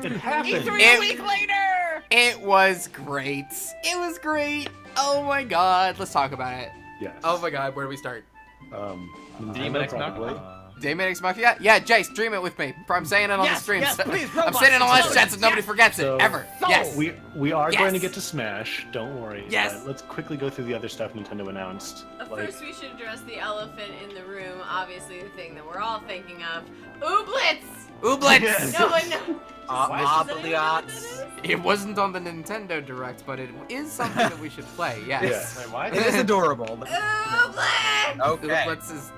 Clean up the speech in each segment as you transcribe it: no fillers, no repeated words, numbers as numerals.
It happened. E3 a week later! It was great. It was great. Oh my god. Let's talk about it. Yes. Oh my god, where do we start? Demon X Machina. Daemon X Machina? Yeah, Jay, stream it with me. I'm saying it on the stream. Yes, please, I'm saying it on live chat so nobody forgets So- it. Ever. So- Yes. We are going to get to Smash. Don't worry. Yes. Let's quickly go through the other stuff Nintendo announced. First, we should address the elephant in the room. Obviously, the thing that we're all thinking of. Ooblets! Ooblets! No one knows. Obliots. It wasn't on the Nintendo Direct, but it is something that we should play. Yes. Yes. Wait, what? It is adorable. Ooblets! Okay. Ooblets is.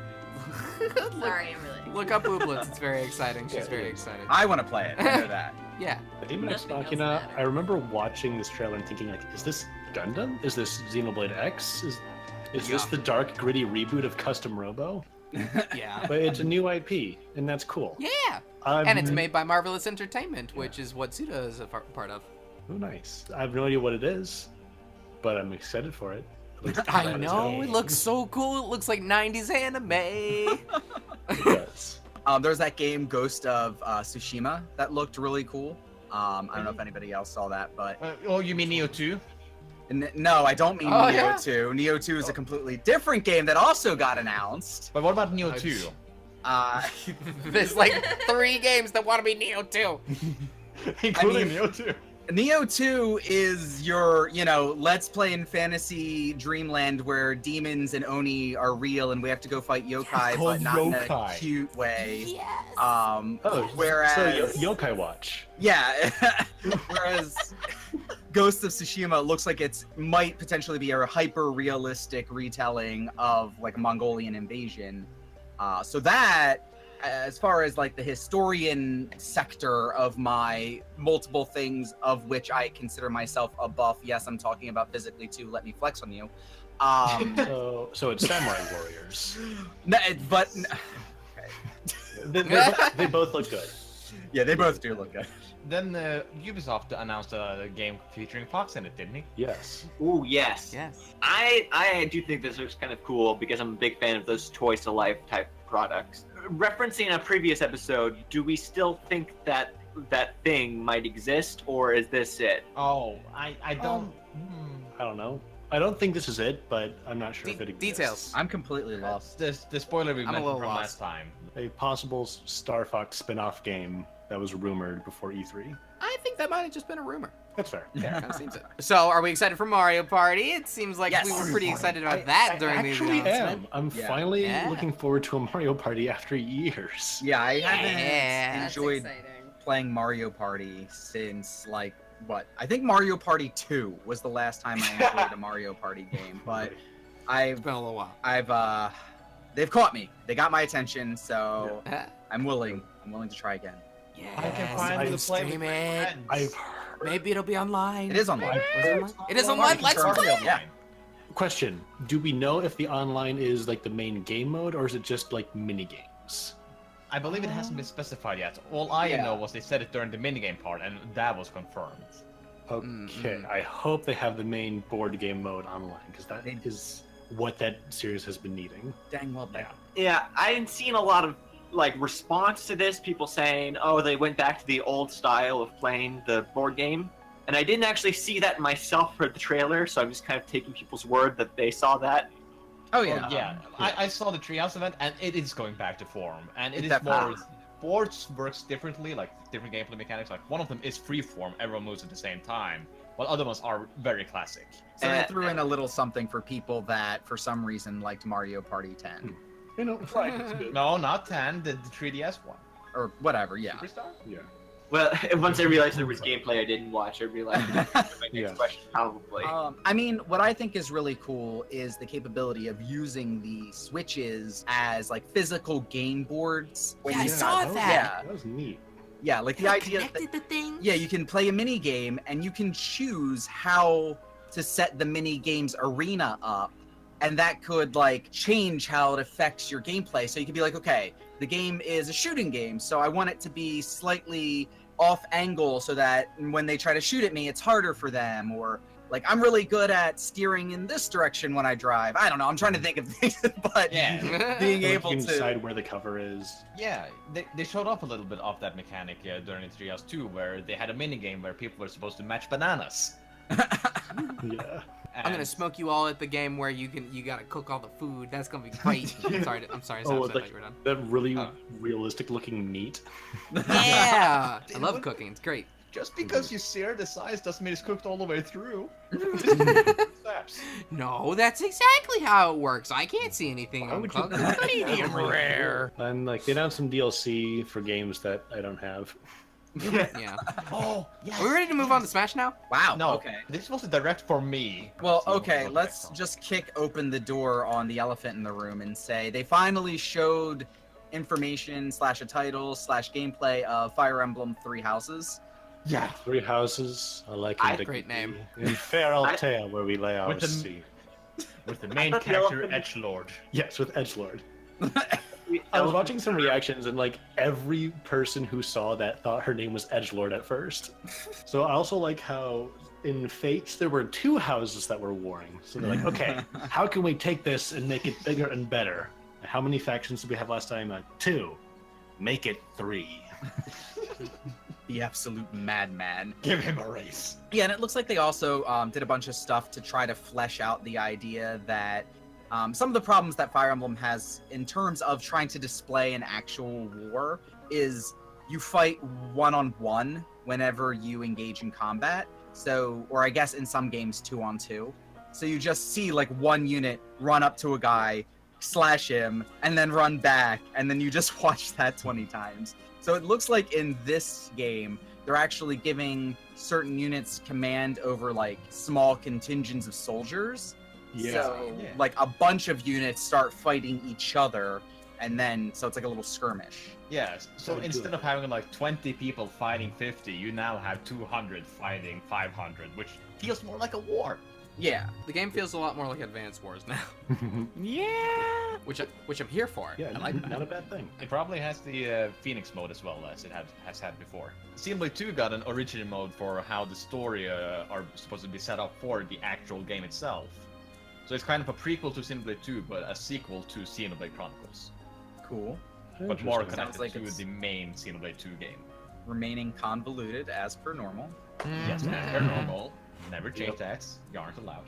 Sorry, I'm really. Look up Ooblets. It's very exciting. She's very excited. I want to play it. I know that. Yeah. The Demon X Nothing else Machina, matters. I remember watching this trailer and thinking, like, is this Gundam? Is this Xenoblade X? Is this the dark, gritty reboot of Custom Robo? Yeah. But it's a new IP, and that's cool. Yeah. And it's made by Marvelous Entertainment, which is what Suda is a part of. Oh, nice. I have no idea what it is, but I'm excited for it. It looks I bad as know. hell. It looks so cool. It looks like 90s anime. It does. There's that game Ghost of Tsushima that looked really cool. I don't know if anybody else saw that, but Oh, you mean Neo 2? no, I don't mean Oh, Neo yeah? 2. Neo 2 is a completely different game that also got announced. But what about Neo Oh, 2? There's like 3 games that want to be Neo 2. Including mean- Neo 2. Neo 2 is your, let's play in fantasy dreamland where demons and oni are real and we have to go fight yokai, but not in a yokai. cute way. Yes. Whereas, So Yokai Watch. yeah, whereas Ghost of Tsushima looks like it might potentially be a hyper-realistic retelling of like a Mongolian invasion. So that, as far as like the historian sector of my multiple things of which I consider myself a buff, yes, I'm talking about physically too, let me flex on you. So it's Samurai Warriors. But They both look good. yeah, they both do look good. Then Ubisoft announced a game featuring Fox in it, didn't he? Yes. Ooh, yes. Yes. I do think this looks kind of cool because I'm a big fan of those toys to life type products. Referencing a previous episode, do we still think that that thing might exist, or is this it? Oh, I don't. I don't know. I don't think this is it, but I'm not sure if it exists. Details. I'm completely lost. The spoiler we I'm a mentioned little from lost. last time. A possible Star Fox spin-off game that was rumored before E3. I think that might have just been a rumor. That's fair. Yeah, kind of seems it. So, are we excited for Mario Party? It seems like Yes. we were pretty excited about that during the actually announcement. am. I'm Yeah. finally Yeah. looking forward to a Mario Party after years. Yeah, I haven't That's enjoyed exciting. playing Mario Party since like what? I think Mario Party 2 was the last time I enjoyed a Mario Party game, but It's I've been a little while. they've caught me. They got my attention, so Yeah. I'm willing to try again. Yes, I can finally can play with stream my it. friends. I've heard. Maybe it'll be online. It is online. It is online. Let's Confirmed. play it. Yeah. Question: do we know if the online is like the main game mode, or is it just like mini games? I believe it hasn't been specified yet. All I Yeah. know was they said it during the minigame part, and that was confirmed. Okay, I hope they have the main board game mode online because that is what that series has been needing. Dang well done. Yeah, I hadn't seen a lot of like response to this. People saying, "Oh, they went back to the old style of playing the board game," and I didn't actually see that myself for the trailer. So I'm just kind of taking people's word that they saw that. Oh Well, yeah. yeah. I saw the Treehouse event, and it is going back to form. And it It's is more. definitely- Boards works differently, like different gameplay mechanics. Like one of them is freeform, everyone moves at the same time, while other ones are very classic. So they threw in a little something for people that, for some reason, liked Mario Party 10 You know, right? It's good. No, not 10, the 3DS one. or whatever. Yeah. Superstar? Yeah. Well, once I realized there was gameplay I didn't watch, I realized my next Yeah. question probably. I mean, what I think is really cool is the capability of using the Switches as like physical game boards. Yeah, I saw that. Yeah, That was neat. yeah, like the Kinda idea that connected the thing. yeah, you can play a mini game and you can choose how to set the mini game's arena up, and that could like change how it affects your gameplay. So you could be like, okay, the game is a shooting game, so I want it to be slightly off angle so that when they try to shoot at me, it's harder for them, or like I'm really good at steering in this direction when I drive. I don't know. I'm trying to think of things, but Yeah. being Like, able you can to decide where the cover is. Yeah, they showed up a little bit of that mechanic during the Treehouse 2, where they had a mini game where people were supposed to match bananas. Yeah. I'm gonna And- smoke you all at the game where you gotta cook all the food. That's gonna be great. I'm sorry. Oh, I thought like you were done. that really Oh. realistic looking meat. Yeah, I love Dude. cooking. It's great. Just because you sear the size doesn't mean it's cooked all the way through. Saps. No, that's exactly how it works. I can't see anything Why on would you- cook. Medium rare. And like they announced some DLC for games that I don't have. Yeah. Oh, yes. Are we ready to move on to Smash now? wow. No, Okay. this was a direct for me. Well, So okay, what let's the heck? just kick open the door on the elephant in the room and say they finally showed information / a title / gameplay of Fire Emblem Three Houses. Yeah. Three houses, I like I- it. Great name. In Feral I- Tale, where we lay our With the- sea. With the main I thought the character, elephant- Edgelord. Yes, with Edgelord. I was watching some reactions, and like every person who saw that thought her name was Edgelord at first. So I also like how in Fates there were 2 houses that were warring. So they're like, okay, how can we take this and make it bigger and better? How many factions did we have last time? 2. Make it 3. The absolute madman. Give him a race. Yeah, and it looks like they also did a bunch of stuff to try to flesh out the idea that some of the problems that Fire Emblem has in terms of trying to display an actual war is you fight one-on-one whenever you engage in combat. So, or I guess in some games 2-on-2. So you just see like one unit run up to a guy, slash him, and then run back, and then you just watch that 20 times. So it looks like in this game, they're actually giving certain units command over like small contingents of soldiers. So Yeah. like a bunch of units start fighting each other, and then so it's like a little skirmish. Yes. So Don't do instead it. of having like 20 people fighting 50, you now have 200 fighting 500, which feels more like a war. Yeah. The game feels a lot more like Advance Wars now. Yeah. Which I'm here for. Yeah, I like that. not a bad thing. It probably has the Phoenix mode as well as it has had before. Xenoblade 2 got an origin mode for how the story are supposed to be set up for the actual game itself. So it's kind of a prequel to Xenoblade 2, but a sequel to Xenoblade Chronicles. Cool. But more Interesting. Sounds connected like to it's- the main Xenoblade 2 game. Remaining convoluted as per normal. Yes, Mhm. they're normal. Never change that. You aren't allowed.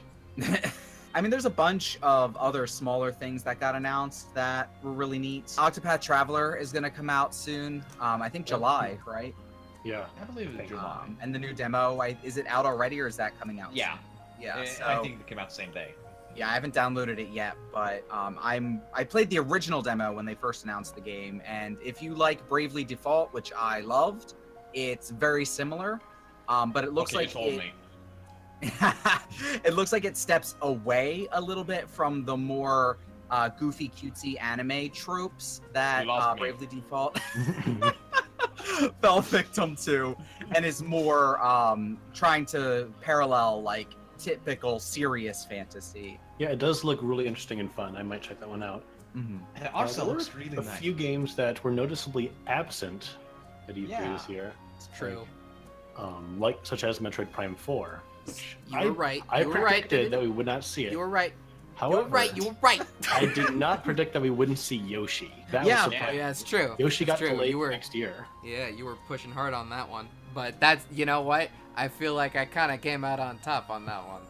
I mean, there's a bunch of other smaller things that got announced that were really neat. Octopath Traveler is going to come out soon. I think July, right? Yeah. I believe it's July. And the new demo, is it out already or is that coming out? Yeah. soon? Yeah. I So, think it came out the same day. yeah, I haven't downloaded it yet, but I played the original demo when they first announced the game, and if you like Bravely Default, which I loved, it's very similar. But it looks Okay, like you told me. it looks like it steps away a little bit from the more goofy, cutesy anime tropes that You lost me. Bravely Default fell victim to, and is more trying to parallel like typical serious fantasy. Yeah, it does look really interesting and fun. I might check that one out. Mm-hmm. And it Uh, also there looks were really a nice. few games that were noticeably absent at E3 Yeah. this year, It's true. like such as Metroid Prime 4. Which You were right. I You were right, predicted David. that we would not see it. You were right. However, You were right. You were right. I did not predict that we wouldn't see Yoshi. That Yeah. was Oh, surprising. yeah, it's true. Yoshi It's got true. delayed You were, next year. yeah, you were pushing hard on that one. But that's, you know what? I feel like I kind of came out on top on that one.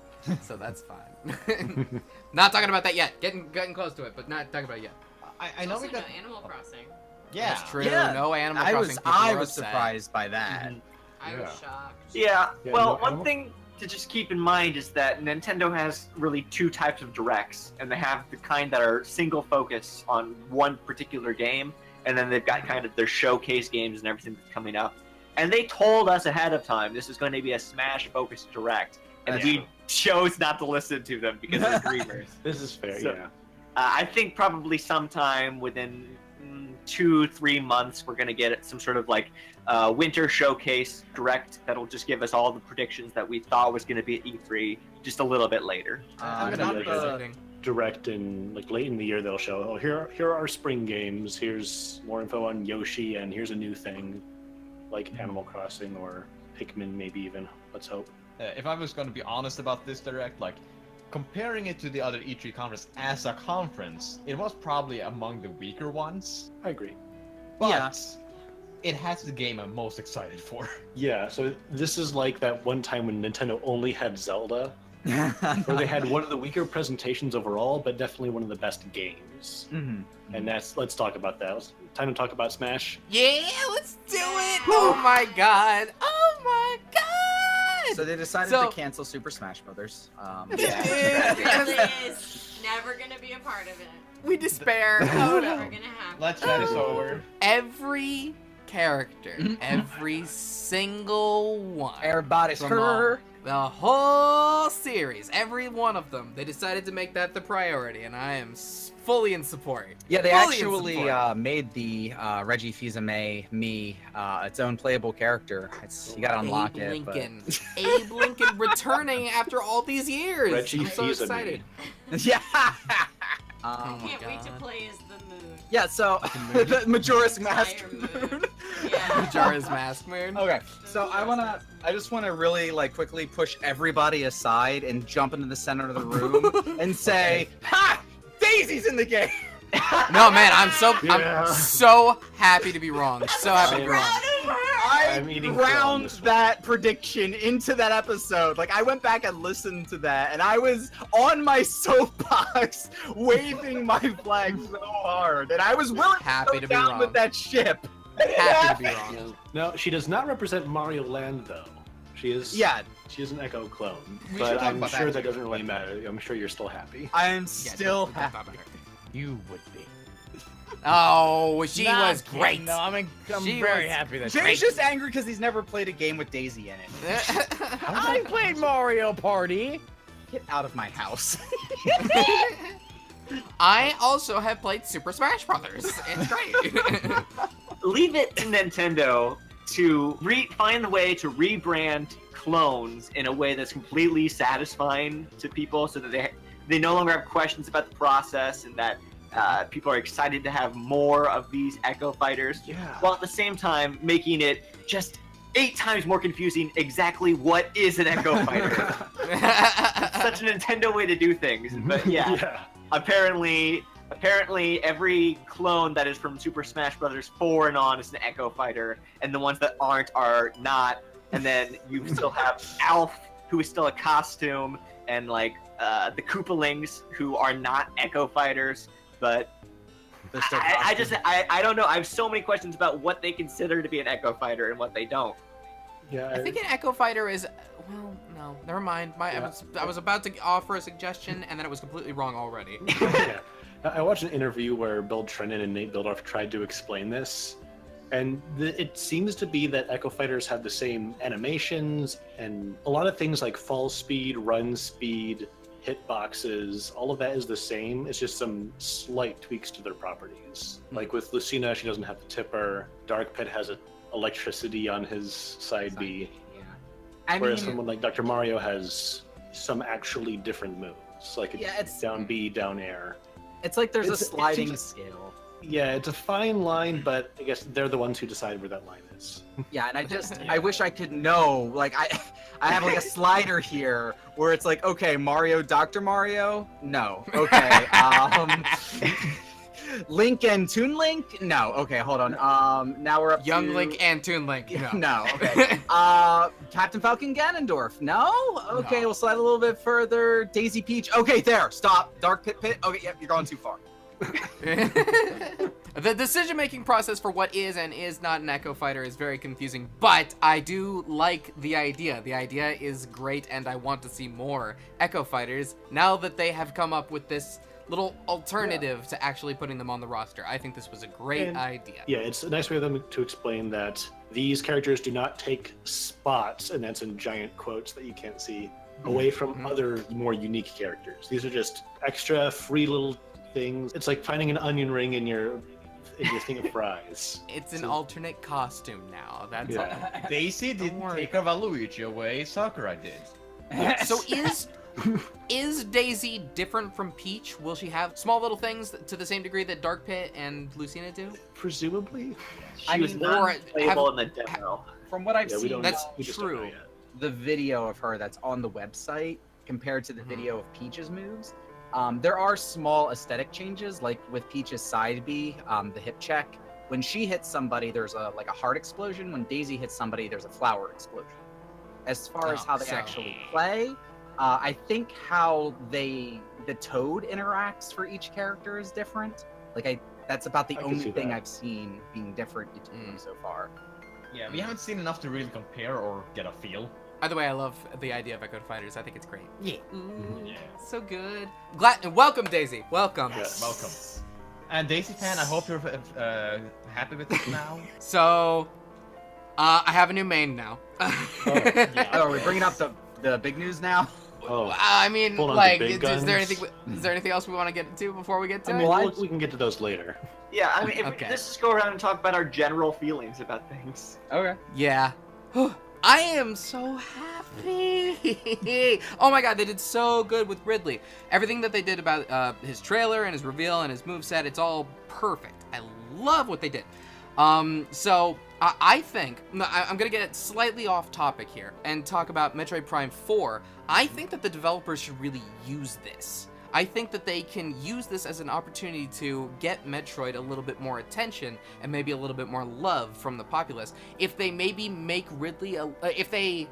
So that's fine. Not talking about that yet. Getting close to it, but not talking about it yet. I know Also we got. no Animal Crossing. Yeah. That's true. Yeah, No Animal I Crossing. was people I are was upset. surprised by that. I Yeah. was shocked. Yeah, Yeah, well, no, one Animal- thing to just keep in mind is that Nintendo has really 2 types of directs, and they have the kind that are single focus on one particular game, and then they've got kind of their showcase games and everything that's coming up. And they told us ahead of time this is going to be a Smash focused direct, and That's we true. chose not to listen to them because we're dreamers. This is fair, So- yeah. I think probably sometime within 2-3 months, we're going to get some sort of like winter showcase direct that'll just give us all the predictions that we thought was going to be at E3 just a little bit later. I'm Not gonna the- look at Exciting. Direct in like late in the year they'll show, oh, here are our spring games, here's more info on Yoshi, and here's a new thing like Animal Crossing or Pikmin maybe even, let's hope. if I was going to be honest about this direct, like, comparing it to the other E3 conference as a conference, it was probably among the weaker ones. I agree. But Yeah. it has the game I'm most excited for. Yeah, so this is like that one time when Nintendo only had Zelda, where they had one of the weaker presentations overall, but definitely one of the best games. Mhm. And let's talk about that. It's time to talk about Smash. Yeah, let's do it! Oh my god! Oh my god! So they decided So- to cancel Super Smash Brothers. Yeah. Really is never gonna be a part of it. We despair. Oh Never no. gonna happen. Let's get this over. Every character, every single one, Everybody's From her. the whole series, every one of them, they decided to make that the priority, and I am fully in support. Yeah, they Fully in actually support. made the Reggie Fils-Aimé its own playable character. You gotta unlock Abe it. Lincoln. Abe Lincoln returning after all these years. Reggie I'm so Fils-Aimé. excited. But, yeah. Oh my Can't wait to God. play as the moon. Yeah. So the Majora's Mask. Entire moon. Yeah. Majora's Mask Moon. Okay, so I just want to really quickly push everybody aside and jump into the center of the room and say, "Ha! Daisy's in the game." No man, I'm Yeah. so happy to be wrong. So happy to be wrong. I'm eating crow on ground this one. that prediction into that episode. Like I went back and listened to that, and I was on my soapbox waving my flag so hard, and I was willing Happy to to go be down wrong. with that ship. Happy to be wrong. No, she does not represent Mario Land though. She is Yeah, she is an Echo clone. We should But talk I'm about sure that. that doesn't really matter. I'm sure you're still happy. I am Yeah, still don't happy. talk about her. You would be. Oh, she Nah, was great. No, I'm She very was happy that Jay's just angry because he's never played a game with Daisy in it. I played Mario Party. Get out of my house. I also have played Super Smash Brothers. It's great. Leave it to Nintendo to find the way to rebrand clones in a way that's completely satisfying to people, so that they no longer have questions about the process, and that people are excited to have more of these Echo Fighters, Yeah. while at the same time making it just 8 times more confusing exactly what is an Echo Fighter. It's such a Nintendo way to do things, but yeah. Apparently every clone that is from Super Smash Bros. 4 and on is an Echo Fighter, and the ones that aren't are not. And then you still have Alf, who is still a costume, and the Koopalings, who are not Echo Fighters. But I don't know. I have so many questions about what they consider to be an Echo Fighter and what they don't. Yeah. I think an Echo Fighter is. Well, no, never mind. I was about to offer a suggestion, and then it was completely wrong already. Yeah. I watched an interview where Bill Trennan and Nate Bildorf tried to explain this, and it seems to be that Echo Fighters have the same animations and a lot of things like fall speed, run speed, hitboxes. All of that is the same. It's just some slight tweaks to their properties. Like with Lucina, she doesn't have the tipper. Dark Pit has electricity on his side B. I Whereas mean, someone like Dr. Mario has some actually different moves, like it's down B, down air. it's like there's a it sliding seems- scale. Yeah, it's a fine line, but I guess they're the ones who decide where that line is. Yeah, and I wish I could know. Like I have like a slider here where it's like, okay, Mario, Dr. Mario? No. Okay. Link and Toon Link? No. Okay, hold on. Now we're up Young to Link and Toon Link. No. No. Okay. Captain Falcon Ganondorf? No. Okay, No. we'll slide a little bit further. Daisy Peach? Okay, there. Stop. Dark Pit Pit? Okay, yep, you're going too far. The decision-making process for what is and is not an Echo Fighter is very confusing, but I do like the idea. The idea is great, and I want to see more Echo Fighters now that they have come up with this little alternative to actually putting them on the roster. I think this was a great And- idea. Yeah, it's a nice way of them to explain that these characters do not take spots, and that's in giant quotes that you can't see, away from Mhm. other more unique characters. These are just extra free little things. It's like finding an onion ring in your thing of fries. It's an So- alternate costume now. That's Yeah. Daisy didn't worry. take her Waluigi away, Sakurai did. all. So is Daisy different from Peach? Will she have small little things to the same degree that Dark Pit and Lucina do? Presumably. She I was mean, not or playable in the demo. From what I've Yeah, we seen, don't. That's we just don't know true. yet. the video of her that's on the website compared to the video of Peach's moves, there are small aesthetic changes, like with Peach's side B, the hip check. When she hits somebody, there's a heart explosion. When Daisy hits somebody, there's a flower explosion. As far as how they actually play, I think how the Toad interacts for each character is different. That's about the only thing I've seen being different between them so far. Yeah, we haven't seen enough to really compare or get a feel. Either way, I love the idea of Echo Fighters. I think it's great. Yeah. Yeah. So good. Welcome, Daisy. Welcome. Yes. Welcome. And Daisy fan, I hope you're happy with it now. So, I have a new main now. Yeah. Oh, are we bringing up the big news now? Oh. I mean, Hold on, like, the big is there guns? anything else we want to get into before we get to I it? mean, we can get to those later. Yeah, I mean, Okay. let's just go around and talk about our general feelings about things. Okay. Yeah. I am so happy. Oh my god, they did so good with Ridley. Everything that they did about his trailer and his reveal and his moveset, it's all perfect. I love what they did. So I think, I'm going to get slightly off topic here and talk about Metroid Prime 4. I think that the developers should really use this. I think that they can use this as an opportunity to get Metroid a little bit more attention and maybe a little bit more love from the populace. If they maybe make Ridley, if they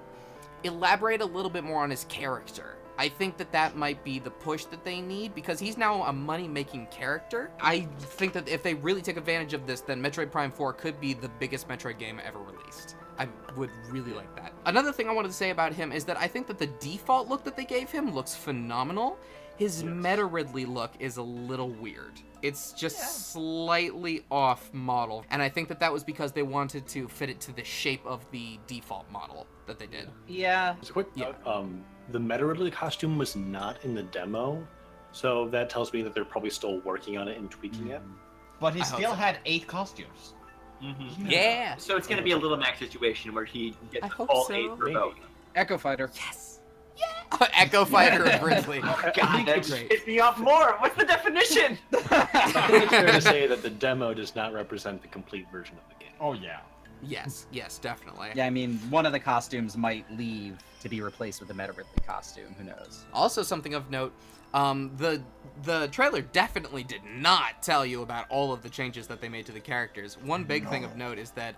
elaborate a little bit more on his character, I think that might be the push that they need, because he's now a money-making character. I think that if they really take advantage of this, then Metroid Prime 4 could be the biggest Metroid game ever released. I would really like that. Another thing I wanted to say about him is that I think that the default look that they gave him looks phenomenal. His Meta Ridley look is a little weird. It's just slightly off model. And I think that was because they wanted to fit it to the shape of the default model that they did. Yeah. Just a quick note, the Meta Ridley costume was not in the demo, so that tells me that they're probably still working on it and tweaking it. But he still had 8 costumes. Mm-hmm. Yeah. So it's going to be a Little Mac situation where he gets I hope all so. 8 for both. Echo Fighter. Yes. Yeah. Echo Fighter of Ridley. God, that just pissed me off more. What's the definition? I think it's fair to say that the demo does not represent the complete version of the game. Oh yeah. Yes, definitely. Yeah, I mean, one of the costumes might leave to be replaced with the Meta Ridley costume. Who knows? Also, something of note, the trailer definitely did not tell you about all of the changes that they made to the characters. One big thing of note is that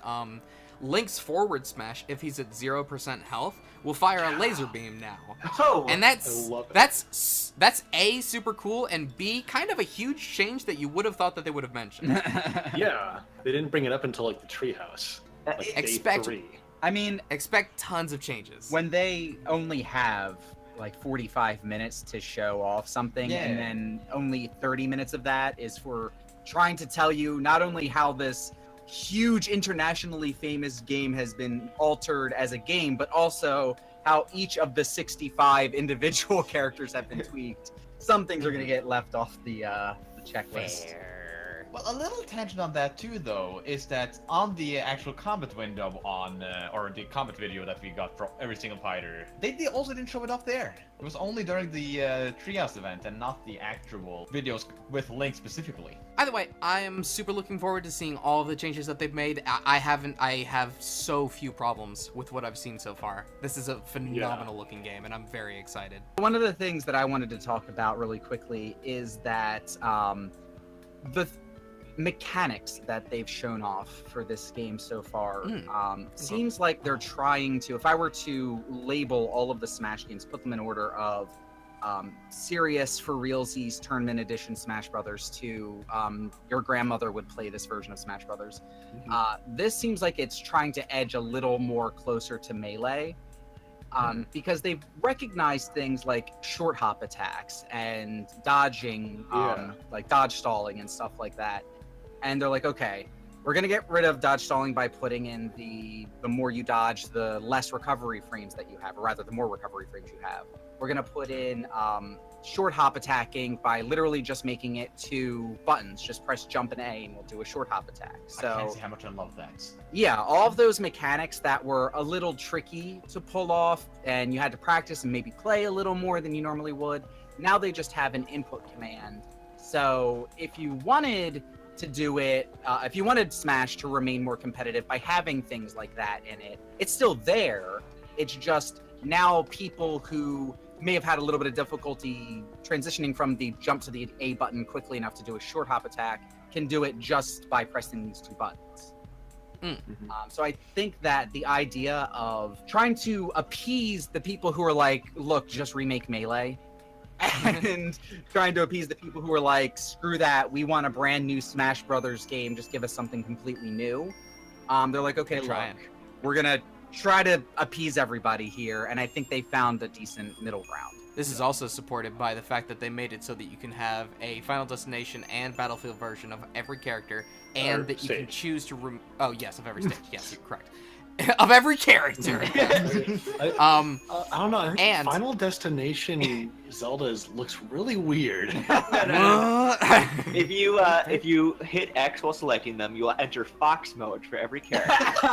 Link's forward smash, if he's at 0% health, will fire a laser beam now. Oh, And I love it. that's A, super cool, and B, kind of a huge change that you would have thought that they would have mentioned. Yeah, they didn't bring it up until like the treehouse. Like day Expect- 3. I mean, Expect tons of changes. when they only have like 45 minutes to show off something, and then only 30 minutes of that is for trying to tell you not only how this huge internationally famous game has been altered as a game, but also how each of the 65 individual characters have been tweaked. Some things are going to get left off the checklist. Well, a little tangent on that too, though, is that on the actual combat window or the combat video that we got from every single fighter, they also didn't show it up there. It was only during the Treehouse event and not the actual videos with Link specifically. Either way, I am super looking forward to seeing all of the changes that they've made. I have so few problems with what I've seen so far. This is a phenomenal looking game, and I'm very excited. One of the things that I wanted to talk about really quickly is that the mechanics that they've shown off for this game so far seems like they're trying to, if I were to label all of the Smash games, put them in order of serious for realsies tournament edition Smash Brothers to your grandmother would play this version of Smash Brothers. This seems like it's trying to edge a little more closer to Melee. Because they've recognized things like short hop attacks and dodging, like dodge stalling and stuff like that. And they're like, okay, we're going to get rid of dodge stalling by putting in the more you dodge, the less recovery frames that you have, or rather the more recovery frames you have. We're going to put in short hop attacking by literally just making it 2 buttons. Just press jump and A and we'll do a short hop attack. So I can't see how much I love that. yeah, all of those mechanics that were a little tricky to pull off and you had to practice and maybe play a little more than you normally would, now they just have an input command. So if you wanted to do it, if you wanted Smash to remain more competitive by having things like that in it, it's still there, It's just now people who may have had a little bit of difficulty transitioning from the jump to the A button quickly enough to do a short hop attack can do it just by pressing these 2 buttons. So I think that the idea of trying to appease the people who are like, look, just remake Melee, and trying to appease the people who are like, screw that, we want a brand new Smash Brothers game, just give us something completely new. They're like, okay, look, we're gonna try to appease everybody here, and I think they found a decent middle ground. This is also supported by the fact that they made it so that you can have a Final Destination and Battlefield version of every character, and that you can choose to oh yes, of every stage. Yes, you're correct. Of every character. I don't know. I think And Final Destination Zelda looks really weird. No. If you hit X while selecting them, you will enter Fox mode for every character.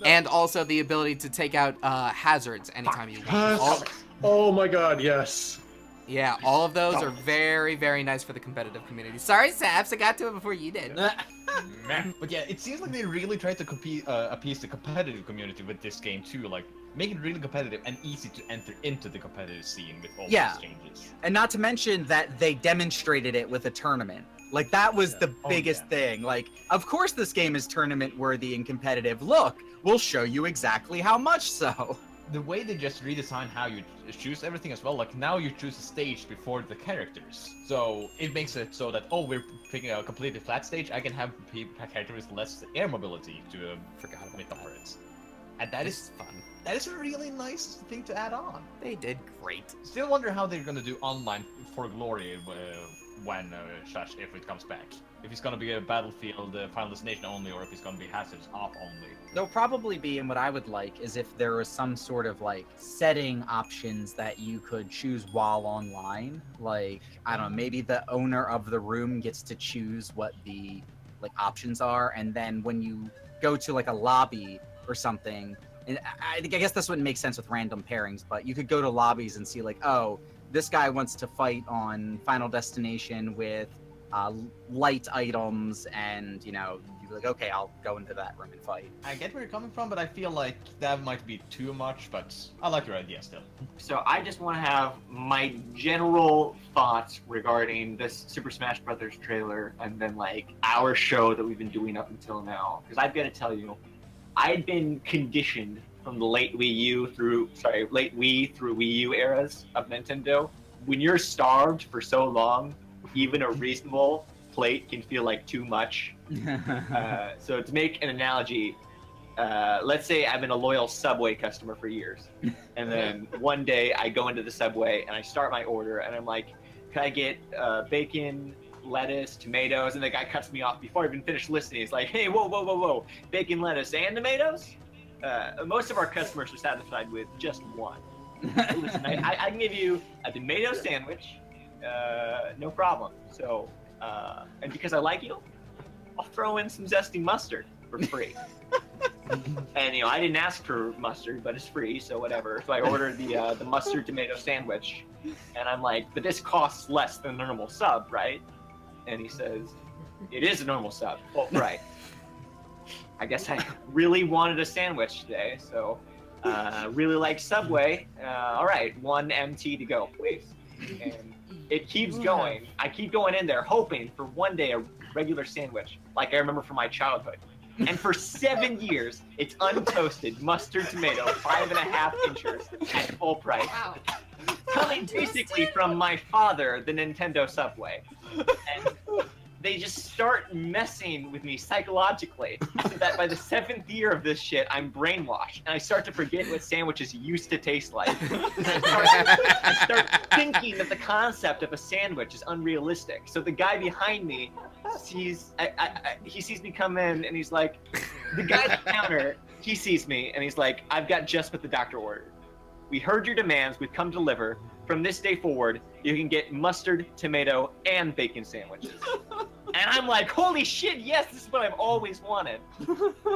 and also the ability to take out hazards anytime you want. Oh my god, yes. Yeah, all of those are very, very nice for the competitive community. Sorry, Saps, I got to it before you did. But yeah, it seems like they really tried to appease the competitive community with this game too, like make it really competitive and easy to enter into the competitive scene with all these changes. And not to mention that they demonstrated it with a tournament. Like that was the biggest thing. Like, of course this game is tournament worthy and competitive. Look, we'll show you exactly how much so. The way they just redesigned how you choose everything as well, like now you choose a stage before the characters. So it makes it so that, oh, we're picking a completely flat stage, I can have characters with less air mobility to commit over it. And that is fun. That is a really nice thing to add on. They did great. Still wonder how they're gonna do online for Glory when if it comes back. If it's gonna be a Battlefield Final Destination only, or if it's gonna be Hazards off only. There'll probably be, and what I would like is if there was some sort of like setting options that you could choose while online. Like, I don't know, maybe the owner of the room gets to choose what the like options are, and then when you go to like a lobby or something, and I guess this wouldn't make sense with random pairings, but you could go to lobbies and see like, oh, this guy wants to fight on Final Destination with light items, and you know, you'd be like, okay, I'll go into that room and fight. I get where you're coming from, but I feel like that might be too much, but I like your idea still. So I just want to have my general thoughts regarding this Super Smash Brothers trailer, and then like our show that we've been doing up until now. Because I've got to tell you, I've been conditioned from the late Wii through Wii U eras of Nintendo. When you're starved for so long, even a reasonable plate can feel like too much. So to make an analogy, let's say I've been a loyal Subway customer for years, and then one day I go into the Subway and I start my order, and I'm like, can I get bacon, lettuce, tomatoes? And the guy cuts me off before I even finish listening. He's like, hey, whoa, bacon, lettuce, and tomatoes? Most of our customers are satisfied with just one. Listen, I can give you a tomato sandwich, no problem. So, and because I like you, I'll throw in some zesty mustard for free. And I didn't ask for mustard, but it's free, so whatever. So I ordered the mustard tomato sandwich, and I'm like, but this costs less than a normal sub, right? And he says, it is a normal sub. Well, right. I guess I really wanted a sandwich today, so really like Subway. All right, 1 MT to go, please. And it keeps going. I keep going in there, hoping for one day a regular sandwich, like I remember from my childhood. And for 7 years, it's untoasted mustard tomato, 5.5 inches at full price. Wow. Coming basically from my father, the Nintendo Subway. And they just start messing with me psychologically, so that by the 7th year of this shit, I'm brainwashed, and I start to forget what sandwiches used to taste like. I start thinking that the concept of a sandwich is unrealistic. So the guy behind me sees, he sees me come in, and he's like, the guy at the counter, he sees me, and he's like, I've got just what the doctor ordered. We heard your demands, we've come to deliver. From this day forward, you can get mustard, tomato, and bacon sandwiches. And I'm like, holy shit, yes, this is what I've always wanted.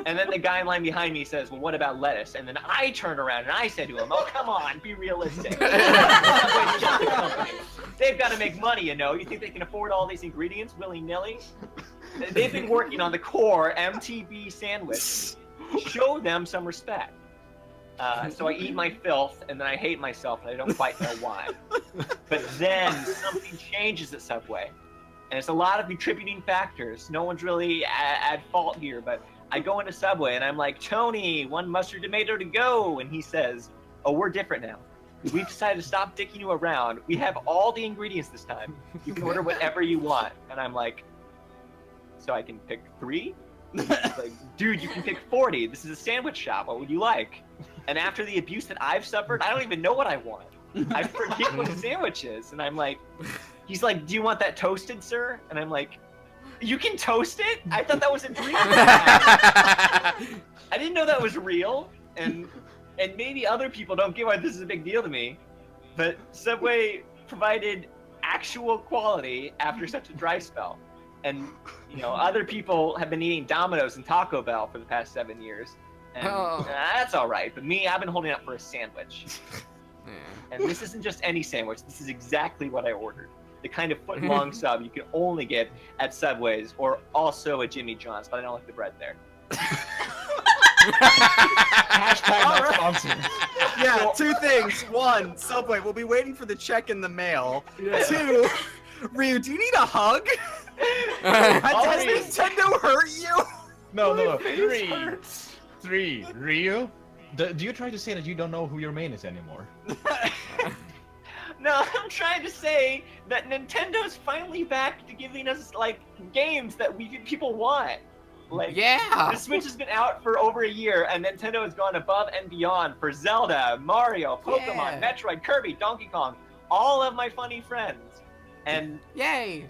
And then the guy in line behind me says, well, what about lettuce? And then I turn around and I say to him, oh, come on, be realistic. They've got to make money, You think they can afford all these ingredients willy-nilly? They've been working on the core MTB sandwich. Show them some respect. So I eat my filth, and then I hate myself, and I don't quite know why. But then something changes at Subway, and it's a lot of contributing factors. No one's really at fault here, but I go into Subway, and I'm like, Tony, 1 mustard tomato to go, and he says, oh, we're different now. We've decided to stop dicking you around. We have all the ingredients this time. You can order whatever you want. And I'm like, so I can pick 3? Like, dude, you can pick 40. This is a sandwich shop. What would you like? And after the abuse that I've suffered, I don't even know what I want. I forget what a sandwich is. And I'm like, he's like, do you want that toasted, sir? And I'm like, you can toast it? I thought that was a dream. I didn't know that was real. And maybe other people don't get why this is a big deal to me. But Subway provided actual quality after such a dry spell. And, you know, other people have been eating Domino's and Taco Bell for the past 7 years. And that's all right. But me, I've been holding up for a sandwich. And this isn't just any sandwich. This is exactly what I ordered. The kind of foot-long sub you can only get at Subway's or also at Jimmy John's, but I don't like the bread there. Hashtag not sponsored. Yeah, 2 things. 1, Subway, we'll be waiting for the check in the mail. Yeah. 2, Ryu, do you need a hug? Has Nintendo hurt you? No. Face 3. Ryu? Do you try to say that you don't know who your main is anymore? No, I'm trying to say that Nintendo's finally back to giving us, like, games that people want. Like, Yeah. the Switch has been out for over a year, and Nintendo has gone above and beyond for Zelda, Mario, Pokemon, Yeah. Metroid, Kirby, Donkey Kong, all of my funny friends. And Yay.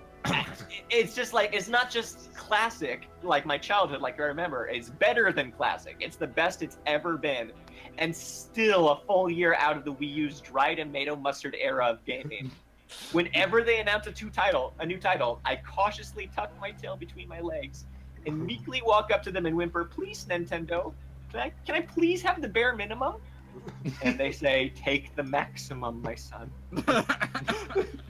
it's just like, it's not just classic, like my childhood, like I remember. It's better than classic. It's the best it's ever been. And still a full year out of the Wii U's dry tomato mustard era of gaming. Whenever they announce a new title, I cautiously tuck my tail between my legs and meekly walk up to them and whimper, please, Nintendo, can I please have the bare minimum? And they say, take the maximum, my son.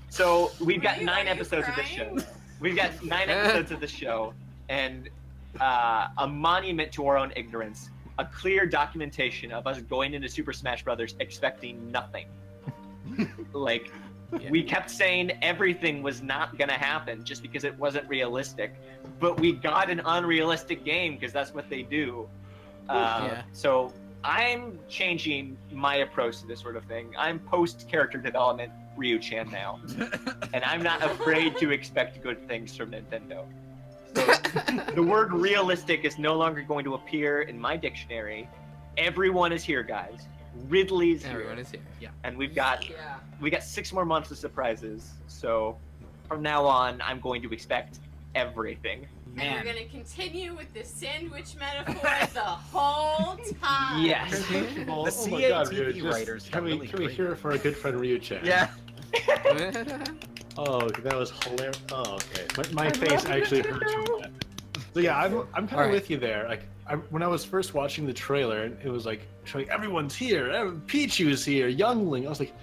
So we've got Really? 9 Are you episodes of this crying? show. We've got 9 episodes of the show, and a monument to our own ignorance. A clear documentation of us going into Super Smash Brothers expecting nothing. Like, we kept saying everything was not gonna happen just because it wasn't realistic, but we got an unrealistic game because that's what they do. So I'm changing my approach to this sort of thing. I'm post-character development Ryu-chan now, and I'm not afraid to expect good things from Nintendo. So the word realistic is no longer going to appear in my dictionary. Everyone is here, guys. Ridley's here. Everyone is here. Yeah. And we got 6 more months of surprises. So from now on, I'm going to expect everything. And we're gonna continue with the sandwich metaphor the whole time. Yes. Oh The my God, CATV Ryu, writers can got we really can we great. hear it for our good friend Ryu-chan? Yeah. Oh, that was hilarious. Oh, okay. My face actually hurts from that. So yeah, I'm kind of Alright. with you there. Like, when I was first watching the trailer, it was like showing everyone's here, Pichu's here, Youngling. I was like,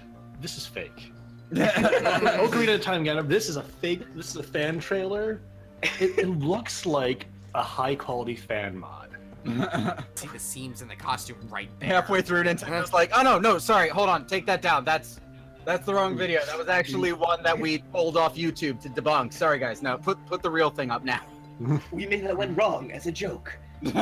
this is fake. Ocarina of Time again. This is a fake. This is a fan trailer. It looks like a high quality fan mod. See the seams in the costume right there. Halfway through, Nintendo's like, oh no, sorry, hold on, take that down. That's the wrong video. That was actually one that we pulled off YouTube to debunk. Sorry guys, no, put the real thing up now. We made that one wrong as a joke. was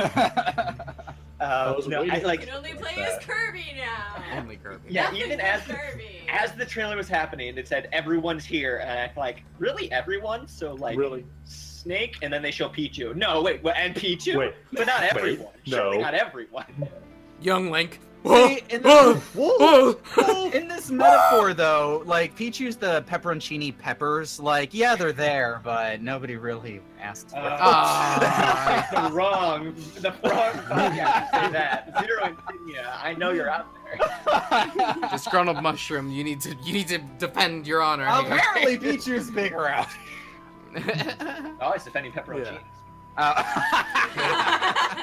No, waiting. I, You like, can only play as Kirby now. Only Kirby. yeah, Nothing even but Kirby. as the trailer was happening, it said everyone's here, and I'm like, really, everyone? So like, Really? Snake, and then they show Pichu. No, wait, what? And Pichu? Wait. But not everyone. Surely no. not everyone. Young Link. See, in Whoa! In this metaphor, though, like Pichu's the pepperoncini peppers. Like, yeah, they're there, but nobody really asked for them. Ah. the wrong podcast to say that. Zero Insignia, I know you're out there. Disgruntled mushroom. You need to defend your honor. Hang on. Apparently, Pichu's bigger out. Oh, it's defending pepperoncini.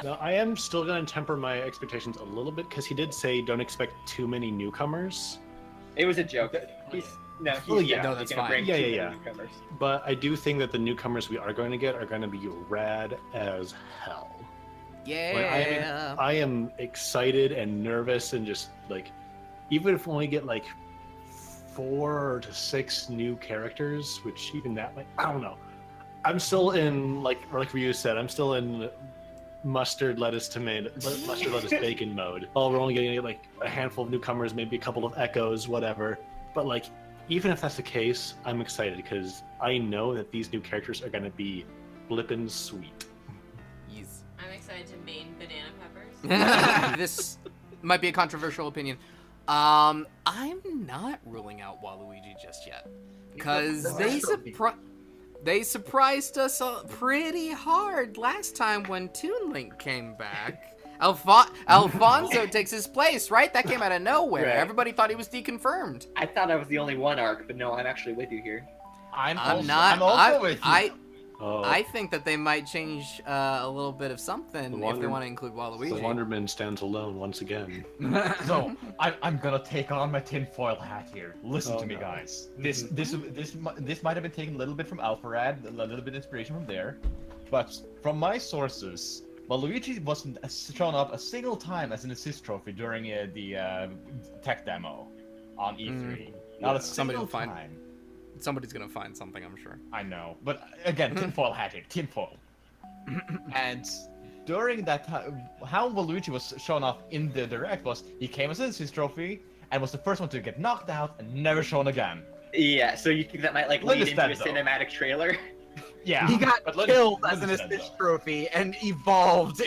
No, I am still going to temper my expectations a little bit because he did say don't expect too many newcomers. It was a joke. He's Oh, yeah, no, he's that's gonna fine. bring Yeah, too yeah, many yeah. newcomers. But I do think that the newcomers we are going to get are going to be rad as hell. Yeah. I am excited and nervous and just like, even if we only get like 4 to 6 new characters, which even that, like, I don't know. I'm still in like Ryu said, I'm still in mustard, lettuce, tomato, mustard, lettuce, bacon mode. Oh, we're only getting like a handful of newcomers, maybe a couple of echoes, whatever. But like, even if that's the case, I'm excited because I know that these new characters are gonna be flippin' sweet. Yes. I'm excited to main banana peppers. This might be a controversial opinion. I'm not ruling out Waluigi just yet, because they surprised us pretty hard last time when Toon Link came back. Alfonso takes his place, right? That came out of nowhere. Right. Everybody thought he was deconfirmed. I thought I was the only one arc, but no, I'm actually with you here. I'm not. also with you. Oh, I think that they might change a little bit of something if they want to include the Waluigi. Wonderman stands alone once again. So I'm gonna take on my tinfoil hat here. Listen Oh, to me, no. guys. This might have been taken a little bit from Alpharad, a little bit of inspiration from there, but from my sources, Waluigi wasn't shown up a single time as an assist trophy during the tech demo on E3. Not a Somebody single will find- time. Somebody's gonna find something, I'm sure. I know, but again, tinfoil hat here, tinfoil. And during that time, how Waluigi was shown off in the direct was he came as an assist trophy and was the first one to get knocked out and never shown again. Yeah, so you think that might like lead into a Understand, though. cinematic trailer? Yeah, He got but let- killed let as an understand, assist though. trophy and evolved.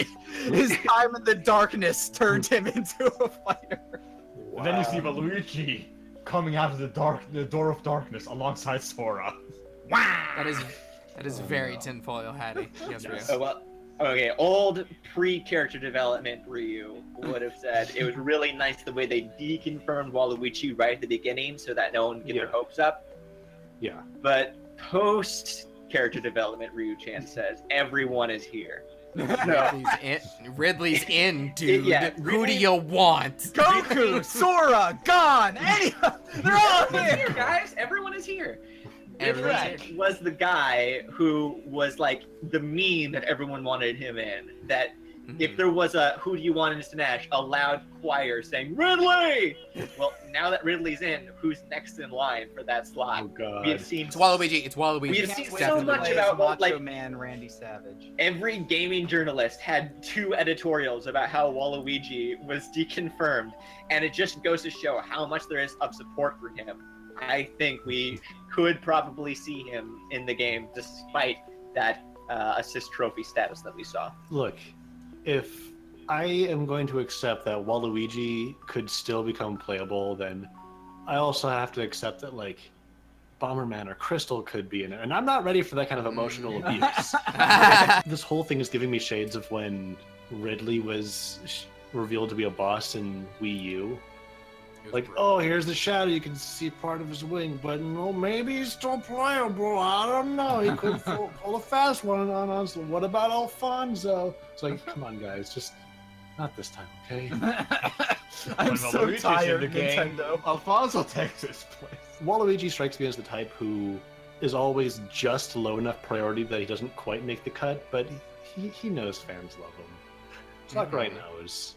His time in the darkness turned him into a fighter. And then you see Waluigi coming out of the door of darkness alongside Sora. That is very tinfoil hatty. Yes, Ryu. Oh, well, okay, old pre-character development Ryu would have said it was really nice the way they deconfirmed Waluigi right at the beginning so that no one would get their Yeah. hopes up. Yeah. But post-character development, Ryu-chan says, everyone is here. Ridley's in, dude. Yeah, Who do you want? Goku, Sora, Gon, anyone, they're all Everyone's here. here, guys. Everyone is here. Everyone's Rick was the guy who was like the meme that everyone wanted him in. That if there was a "Who do you want in Smash?" a loud choir saying Ridley. Well, now that Ridley's in, who's next in line for that slot? Oh god. We have seen It's Waluigi. It's Waluigi. We have seen so Definitely. much about what, Macho like, Man Randy Savage. every gaming journalist had 2 editorials about how Waluigi was deconfirmed, and it just goes to show how much there is of support for him. I think we could probably see him in the game despite that assist trophy status that we saw. Look, if I am going to accept that Waluigi could still become playable, then I also have to accept that like Bomberman or Crystal could be in it, and I'm not ready for that kind of emotional abuse. This whole thing is giving me shades of when Ridley was revealed to be a boss in Wii U. Like, oh, here's the shadow. You can see part of his wing, but no, maybe he's still playable. I don't know. He could pull a fast one on us. What about Alfonso? It's like, come on, guys, just not this time, okay? I'm When so Waluigi's tired, in the game, Nintendo. Alfonso takes his place. Waluigi strikes me as the type who is always just low enough priority that he doesn't quite make the cut, but he knows fans love him. Sakurai knows.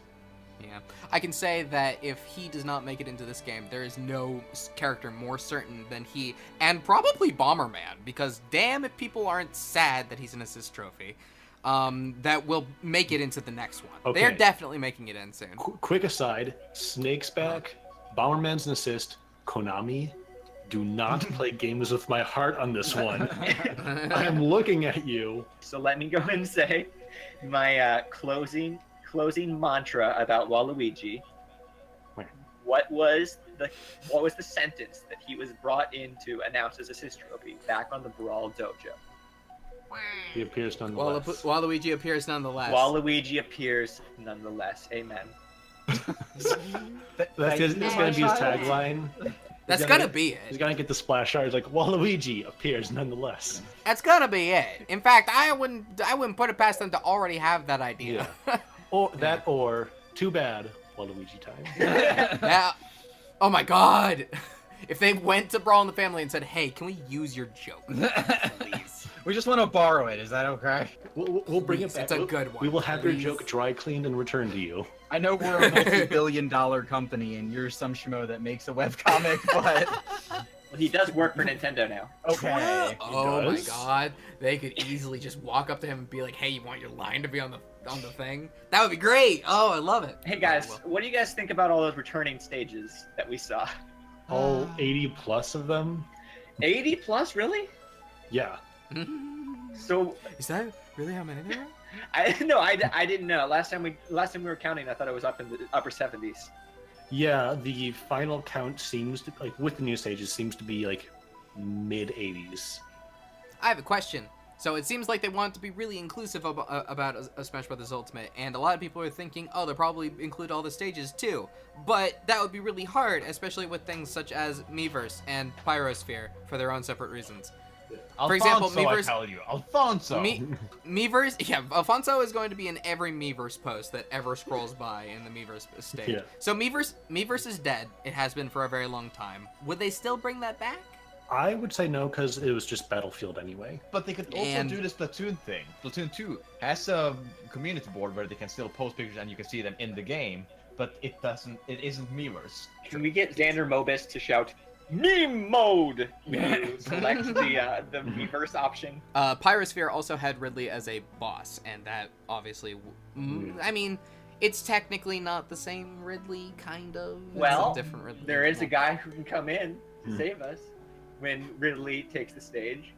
Yeah. I can say that if he does not make it into this game, there is no character more certain than he, and probably Bomberman, because damn if people aren't sad that he's an assist trophy, that will make it into the next one. Okay. They're definitely making it in soon. Quick aside, Snake's back, Bomberman's an assist, Konami, do not play games with my heart on this one. I'm looking at you. So let me go and say my closing mantra about Waluigi. Where? What was the sentence that he was brought in to announce as assist trophy back on the Brawl Dojo? He appears nonetheless. Waluigi appears nonetheless. Waluigi appears nonetheless. Amen. That's gonna be his tagline. That's He's gonna be He's it. gonna get the splash art. He's like, Waluigi appears nonetheless. That's gonna be it. In fact, I wouldn't put it past them to already have that idea. Or that, or too bad, Waluigi time. Now, oh my god! If they went to Brawl in the Family and said, "Hey, can we use your joke, please?" We just want to borrow it. Is that okay? We'll bring it Please, back. it's a good one. We will have your Please. joke dry cleaned and returned to you. I know we're a multi-billion-dollar company, and you're some schmo that makes a webcomic, but Well, he does work for Nintendo now. okay. Oh my does? god, they could easily just walk up to him and be like, "Hey, you want your line to be on the thing?" That would be great. Oh, I love it. Hey guys, Well, what do you guys think about all those returning stages that we saw? All 80 plus of them? 80 plus, really? Yeah. So is that really how many there are? I didn't know. Last time we were counting, I thought it was up in the upper 70s. Yeah, the final count seems to, like, with the new stages, seems to be, like, mid 80s. I have a question. So it seems like they want to be really inclusive about a Smash Bros. Ultimate, and a lot of people are thinking, oh, they'll probably include all the stages too. But that would be really hard, especially with things such as Miiverse and Pyrosphere for their own separate reasons. Alfonso, example, I Miiverse- tell you, Alfonso. Miiverse, yeah, Alfonso is going to be in every Miiverse post that ever scrolls by in the Miiverse stage. Yeah. So Miiverse is dead. It has been for a very long time. Would they still bring that back? I would say no, because it was just Battlefield ananyway. But they could also And- do the Splatoon thing. Splatoon 2 has a community board where they can still post pictures and you can see them in the game, but it isn't Miiverse. Can we get Xander Mobus to shout meme mode when you select the reverse option? Pyrosphere also had Ridley as a boss, and that obviously, I mean, it's technically not the same Ridley, kind of. It's Well, a different Ridley. There is a guy who can come in to save us when Ridley takes the stage.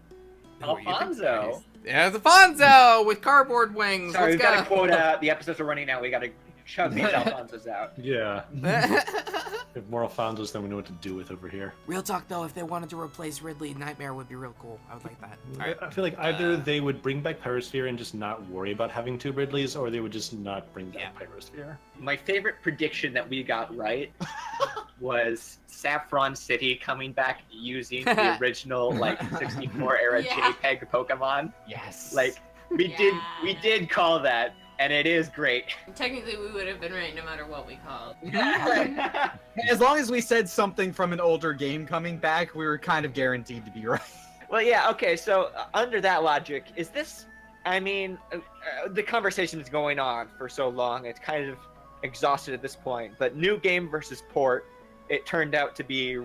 Who are you Alfonso. There's Alfonso with cardboard wings. Sorry, we've Let's got to quote the episodes are running out. We got to chug these Alfonsos out. Yeah. go. If more Alfonsos, then we know what to do with over here. Real talk though, if they wanted to replace Ridley, Nightmare would be real cool. I would like that. All right. I feel like either they would bring back Pyrosphere and just not worry about having two Ridleys, or they would just not bring back Pyrosphere. My favorite prediction that we got right was Saffron City coming back using the original like 64 era Yeah. JPEG Pokemon. Yes. Like we did call that, and it is great. Technically, we would have been right no matter what we called. As long as we said something from an older game coming back, we were kind of guaranteed to be right. Well, yeah, okay, so under that logic, is this, I mean, the conversation is going on for so long, it's kind of exhausted at this point, but new game versus port, it turned out to be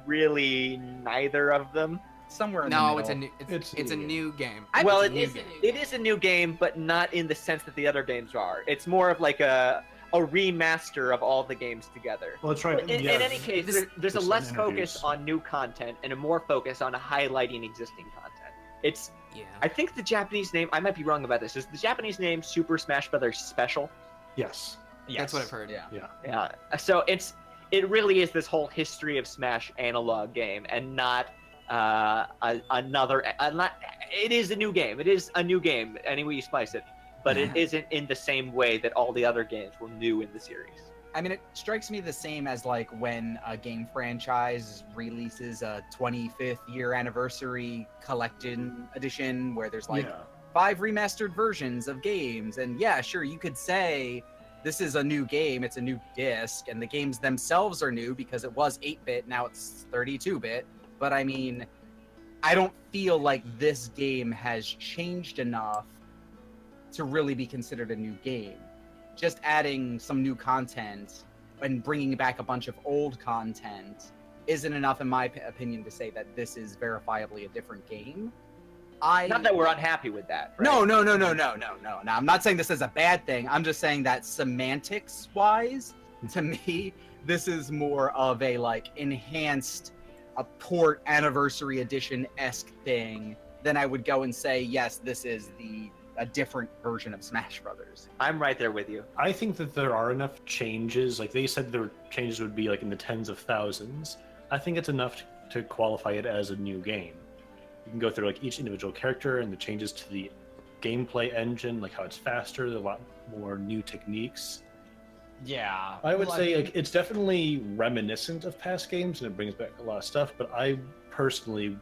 really neither of them. Somewhere in the No, middle. it's a new. It's a new game. Well, It's a new is a game. new It is a new game, but not in the sense that the other games are. It's more of like a remaster of all the games together. Well, that's right. In any case, there's a Just less introduce. focus on new content and a more focus on highlighting existing content. It's, Yeah. I think the Japanese name, I might be wrong about this, is the Japanese name Super Smash Brothers Special? Yes. That's what I've heard. Yeah. Yeah. So it really is this whole history of Smash analog game and not it is a new game. It is a new game any way you slice it, but it isn't in the same way that all the other games were new in the series. I mean, it strikes me the same as like when a game franchise releases a 25th year anniversary collection edition where there's like 5 remastered versions of games. And yeah, sure, you could say this is a new game, it's a new disc, and the games themselves are new because it was 8-bit, now it's 32-bit. But I mean, I don't feel like this game has changed enough to really be considered a new game. Just adding some new content and bringing back a bunch of old content isn't enough, in my opinion, to say that this is verifiably a different game. Not that we're unhappy with that. Right? No. No, I'm not saying this is a bad thing. I'm just saying that semantics-wise, to me, this is more of a like enhanced, a port anniversary edition-esque thing than I would go and say, yes, this is a different version of Smash Brothers. I'm right there with you. I think that there are enough changes. Like they said, the changes would be like in the tens of thousands. I think it's enough to qualify it as a new game. You can go through like each individual character and the changes to the gameplay engine, like how it's faster, a lot more new techniques. Yeah. I would say like it's definitely reminiscent of past games and it brings back a lot of stuff, but I personally,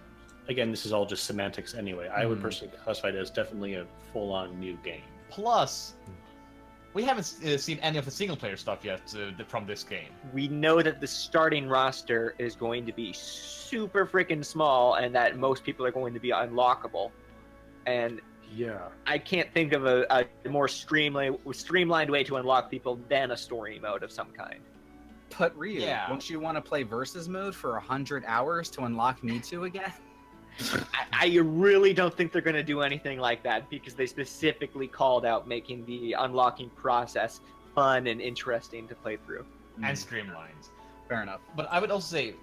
again, this is all just semantics anyway, I would personally classify it as definitely a full-on new game. Plus, we haven't seen any of the single-player stuff yet from this game. We know that the starting roster is going to be super freaking small and that most people are going to be unlockable. And Yeah. I can't think of a more streamlined way to unlock people than a story mode of some kind. But Ryu, Yeah. won't you want to play versus mode for 100 hours to unlock Mewtwo again? I really don't think they're going to do anything like that because they specifically called out making the unlocking process fun and interesting to play through. And streamlined. Fair enough. But I would also say,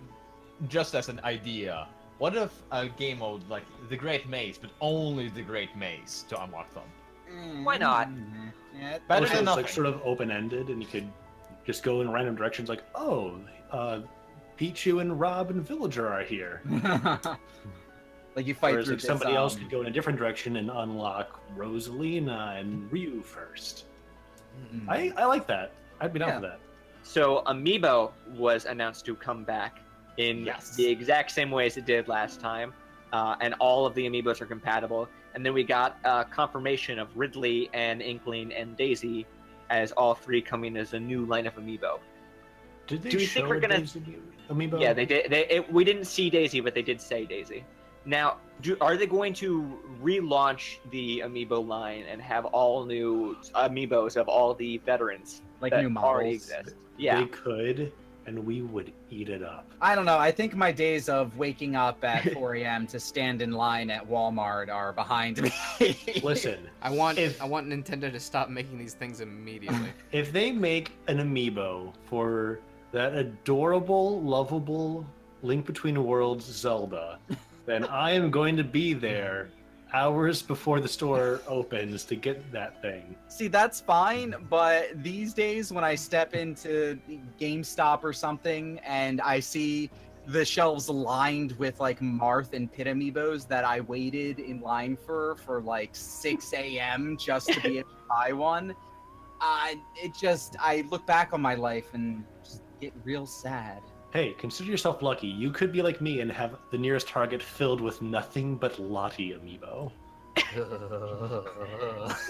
just as an idea, what if a game mode like the Great Maze, but only the Great Maze to unlock them? Why not? Yeah, Better Also, than it's nothing. like sort of open-ended, and you could just go in random directions. Like, oh, Pichu and Rob and Villager are here. like you fight Whereas through like somebody else this, could go in a different direction and unlock Rosalina and Ryu first. I like that. I'd be down Yeah. for that. So Amiibo was announced to come back in Yes. the exact same way as it did last time, and all of the Amiibos are compatible. And then we got confirmation of Ridley and Inkling and Daisy as all three coming as a new line of Amiibo. Did they Do you show think we're gonna- Daisy Amiibo? Yeah, they did. We didn't see Daisy, but they did say Daisy. Now, are they going to relaunch the Amiibo line and have all new Amiibos of all the veterans like that new already models. exist? Yeah. They could, and we would eat it up. I don't know. I think my days of waking up at 4 a.m. to stand in line at Walmart are behind me. Listen, I want If- Nintendo to stop making these things immediately. if they make an Amiibo for that adorable, lovable Link Between Worlds Zelda, then I am going to be there hours before the store opens to get that thing. See, that's fine, but these days when I step into GameStop or something and I see the shelves lined with like Marth and Pit amiibos that I waited in line for like 6 a.m. just to be able to buy one, I look back on my life and just get real sad. Hey, consider yourself lucky. You could be like me and have the nearest Target filled with nothing but Lottie Amiibo.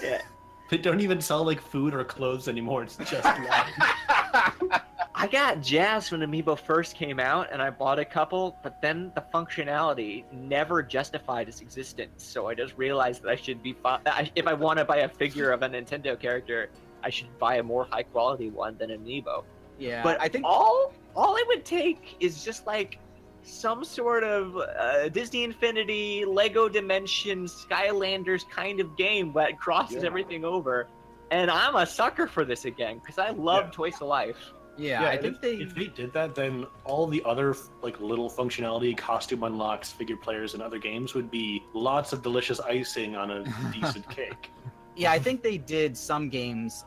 Yeah. They don't even sell like food or clothes anymore. It's just Lottie. I got jazzed when Amiibo first came out, and I bought a couple, but then the functionality never justified its existence. So I just realized that I should be if I want to buy a figure of a Nintendo character, I should buy a more high quality one than Amiibo. Yeah, But I think all it would take is just like some sort of Disney Infinity, Lego Dimensions, Skylanders kind of game that crosses Yeah. everything over. And I'm a sucker for this again because I love Yeah. Toys to Life. yeah, I and think if they did that, then all the other like little functionality, costume unlocks, figure players, and other games would be lots of delicious icing on a decent cake. Yeah, I think they did some games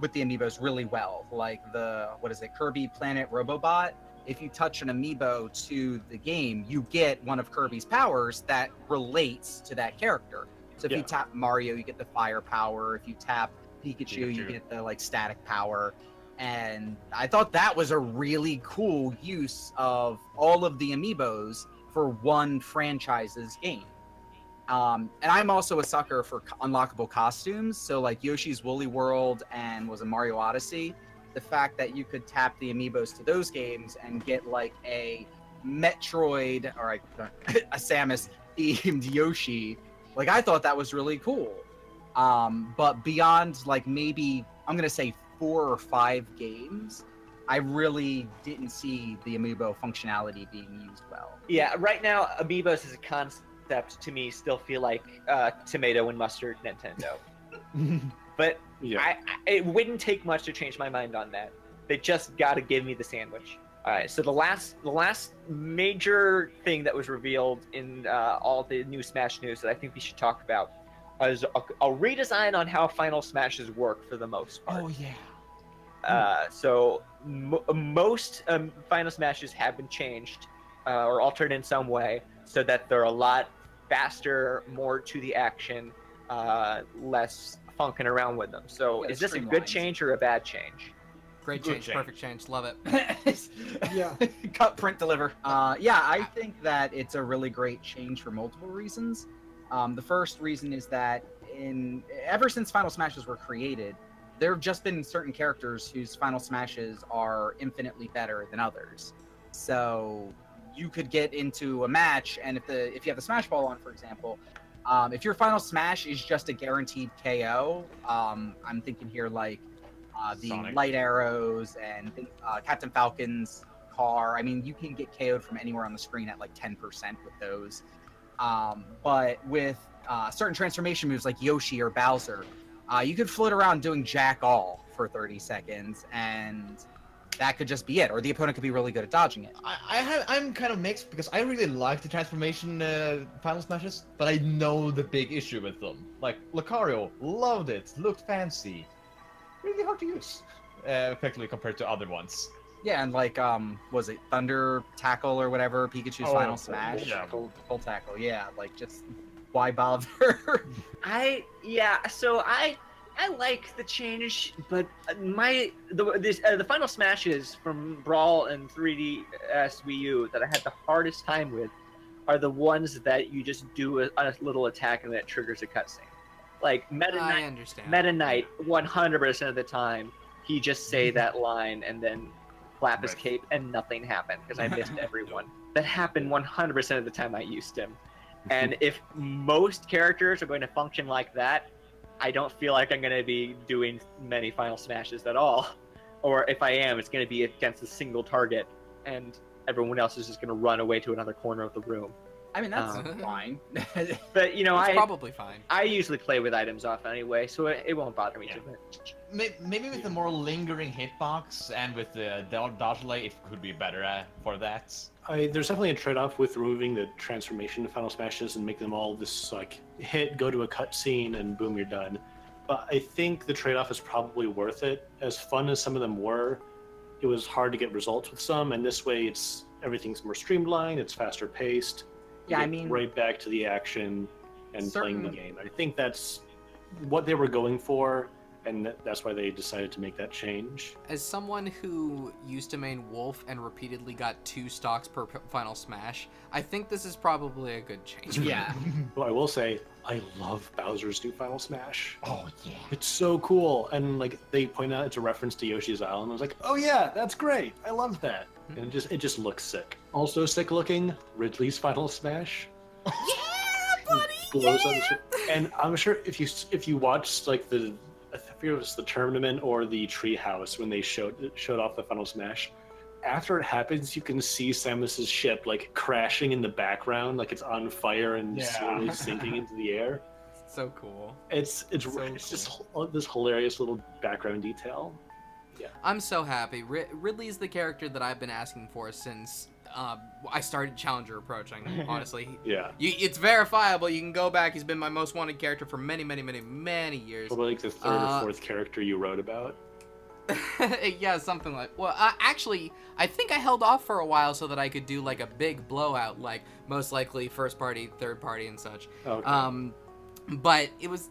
with the amiibos really well, like the Kirby Planet Robobot. If you touch an amiibo to the game, you get one of Kirby's powers that relates to that character. So if you Yeah. tap Mario, you get the fire power. If you tap Pikachu, you Pikachu. get the like static power. And I thought that was a really cool use of all of the amiibos for one franchise's game. And I'm also a sucker for unlockable costumes. So like Yoshi's Woolly World and was a Mario Odyssey. The fact that you could tap the amiibos to those games and get like a Metroid or a Samus themed Yoshi, like I thought that was really cool. But beyond like maybe I'm gonna say 4 or 5 games, I really didn't see the amiibo functionality being used well. Yeah, right now, Amiibos as a concept to me still feel like tomato and mustard Nintendo. But Yeah. it wouldn't take much to change my mind on that. They just got to give me the sandwich. All right, so the last major thing that was revealed in all the new Smash news that I think we should talk about is a redesign on how Final Smashes work for the most part. Oh yeah. So most Final Smashes have been changed or altered in some way so that they're a lot faster, more to the action, less funking around with them. So Yeah, is this a good streamlined. change or a bad change? Great Good change, change. perfect change, love it. Yeah. Cut, print, deliver. Yeah, I think that it's a really great change for multiple reasons. The first reason is that ever since Final Smashes were created, there have just been certain characters whose Final Smashes are infinitely better than others. So you could get into a match, and if you have the Smash Ball on, for example, If your final smash is just a guaranteed KO, I'm thinking here like the Sonic. light arrows and Captain Falcon's car. I mean, you can get KO'd from anywhere on the screen at like 10% with those. But with certain transformation moves like Yoshi or Bowser, you could float around doing jack all for 30 seconds, and that could just be it. Or the opponent could be really good at dodging it. I'm kind of mixed because I really like the transformation final smashes, but I know the big issue with them. Like Lucario, loved it, looked fancy, really hard to use, effectively compared to other ones. Yeah, and like, was it Thunder Tackle or whatever, Pikachu's final smash? yeah. Full Tackle, yeah, like, just, why bother? So I like the change, but the final smashes from Brawl and 3DS Wii U that I had the hardest time with are the ones that you just do a little attack and that triggers a cutscene. Like Meta I Knight, understand. Meta Knight, 100% of the time, he just say that line and then flap his Right. cape and nothing happened because I missed everyone. That happened 100% of the time I used him. And if most characters are going to function like that, I don't feel like I'm going to be doing many final smashes at all. Or if I am, it's going to be against a single target, and everyone else is just going to run away to another corner of the room. I mean, that's fine. But, you know, It's probably fine. I usually play with items off anyway, so it won't bother me too much. Maybe with the more lingering hitbox and with the dodge delay, it could be better for that. There's definitely a trade-off with removing the transformation final smashes and make them all this like hit, go to a cutscene, and boom, you're done. But I think the trade-off is probably worth it. As fun as some of them were, it was hard to get results with some, and this way everything's more streamlined, it's faster paced. Yeah, You I get mean, right back to the action and playing the certain- game. I think that's what they were going for, and that's why they decided to make that change. As someone who used to main Wolf and repeatedly got 2 stocks per final smash, I think this is probably a good change. Yeah. Well, I will say, I love Bowser's new Final Smash. Oh yeah. It's so cool, and like they point out it's a reference to Yoshi's Island. I was like, oh yeah, that's great. I love that, and it just looks sick. Also sick looking, Ridley's Final Smash. Yeah, buddy! Blows on the and I'm sure if you watched like I forget if it was the tournament or the treehouse when they showed off the Final Smash. After it happens, you can see Samus's ship like crashing in the background, like it's on fire and slowly sinking into the air. So cool. It's cool. just this hilarious little background detail. Yeah, I'm so happy. Ridley's the character that I've been asking for since I started Challenger approaching, honestly. yeah. It's verifiable. You can go back. He's been my most wanted character for many, many, many, many years. Probably like the third or fourth character you wrote about. Yeah, something like. Well, actually, I think I held off for a while so that I could do like a big blowout, like most likely first party, third party, and such. Okay. But it was.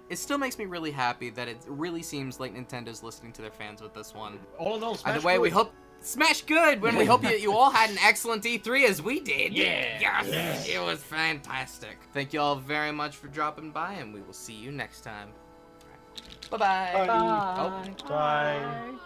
It still makes me really happy that it really seems like Nintendo's listening to their fans with this one. All in all, Smash Either way, we good. hope. Smash good! When we hope you all had an excellent E3 as we did. Yeah. Yes! It was fantastic. Thank you all very much for dropping by, and we will see you next time. Bye-bye. Bye. Oh. Bye.